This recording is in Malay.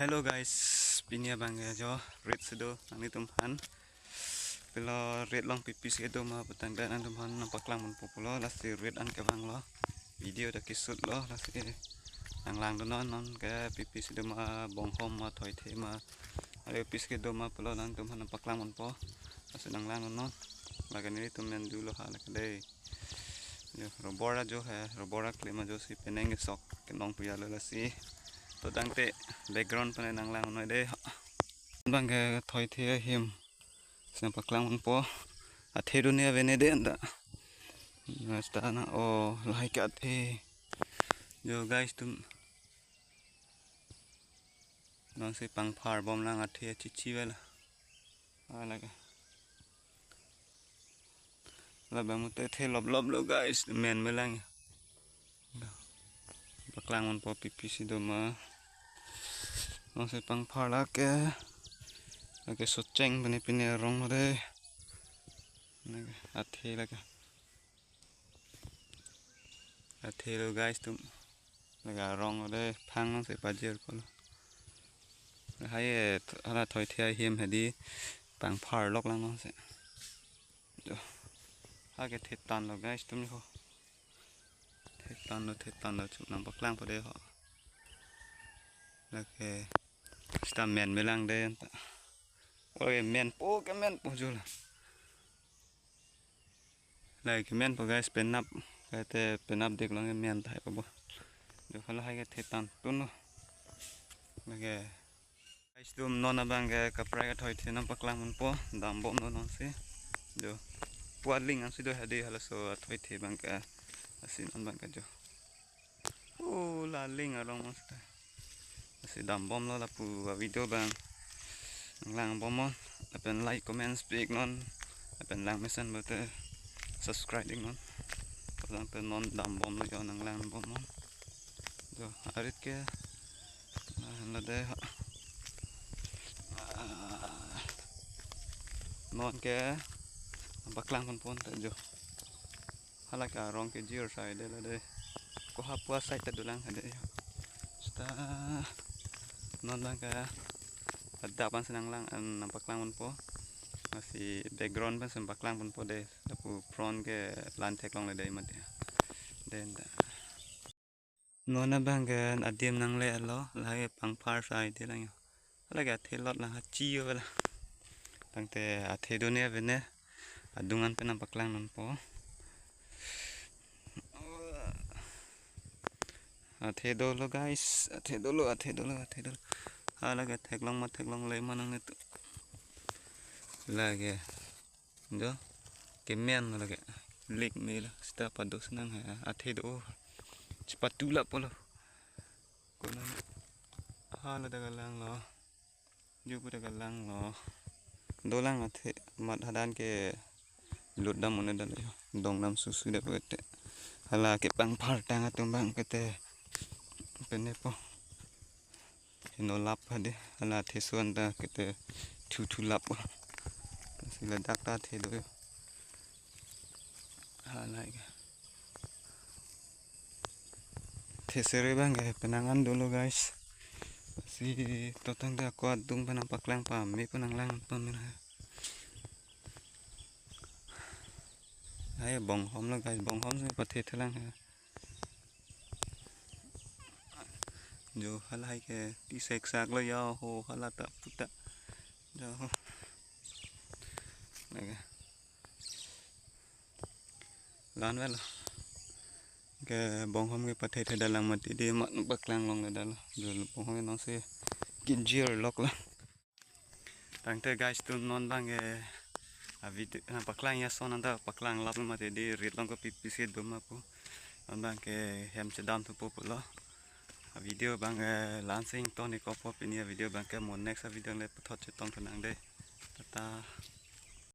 Hello guys, pinia bangga jo red sedo nang tumhan. Pelo red long pipis itu mah petang dan tumhan nampak lang menpopulo lasi red an ke bang lo. Video dah kisut lo lasi nang lang donon non ke pipis itu mah bonghom mah toy the mah. Ada pipis itu mah pelo nang tumhan nampak lang menpo. Lasi nang lang donon. Lagan ini tumen dulu hal kedai. Jo robora jo hai robora klima jo si peneng sok kenong pria lo lasi. To dang te background pa nang lang noi de bang ke thoi the him sem paklang un po a the dunia vene de anda sta na o like a the yo guys tum non se pang phar bom lang a the chi chi vela ala ka la bang te the lob lob lo guys men me lang paklang un po pipi si do ma non se pang phar la ke cái sốt chanh bên này bên này rong ở đây à thế rồi guys tụm là gà rong ở đây phang nó sẽ bắt giờ con hay là thôi theo hiểm hay đi bằng phar lóc lăng nó sẽ hai cái thịt tàn rồi guys tụm như thịt tàn rồi chụp nằm bắc lăng vào đây họ là cái stam men mới lăng đây ôi men po cái men po rồi lại cái men po guys pen up cái te pen up được lang cái men thay po được kalau hai cái thịt tàn tuôn nó là cái guys tụm non abang cái kapra cái thôi thì nằm bắc lăng mình po đam bom nó nó sẽ jo puat ling ang sido hadi hala so thôi thì bang cái asin on bang cái jo la ling arong mas si dam bom lo la pu video bang lang bom mon apen like comment speak non apen lang mesen bete subscribing non lang pen non dam bom lo jo nang lang bom mon jo arit ke la de non ke baklang pon ta jo hala ka rong ke jir sai de la de ko hapua sai ta dulang ade sta non bang ka ada pan senang lang an nampak lang pun po masih background pan sempak lang pun po de tapu front ke lantek long le dai mat den nona bang kan adim nang le lo lai pang par sai de lang la ga the lot lang chi wala tang te a the dunia vene adungan pe nampak lang non po the dolo guys the dolo lagi thek long le manang itu lagi do kemen lagi lik mila sta pados nang athe do sepatula polo kono hala daga lang lo jupu daga lang lo dolang athe mat hadan ke lut dam one dal dong nam susu de pete hala ke pang phar tang atumbang kete penepo no lap hade ala thesuan da kete thu lap sila dakta the do ala thesere bang ga penangan dulu guys si totang da kuat dung panampak lang pa mi panang lang pamin hai bong hom lo guys bong hom se pathe thelang jo halai ke ti sek sak lo yo ho hala ta puta jo nega lan vel ke bong hom ke pathe the dalang mati de mat baklang long le dal jo bong hom no se kinjir lok la tang te guys tu non bang ke video paklang ya son anda paklang lap mati de rit long ko pipisit bama po bang ke hem chedam tu po lo video bang lansing to ni ko pop ini video bang ke mon next video le pathot chetong thanang de tata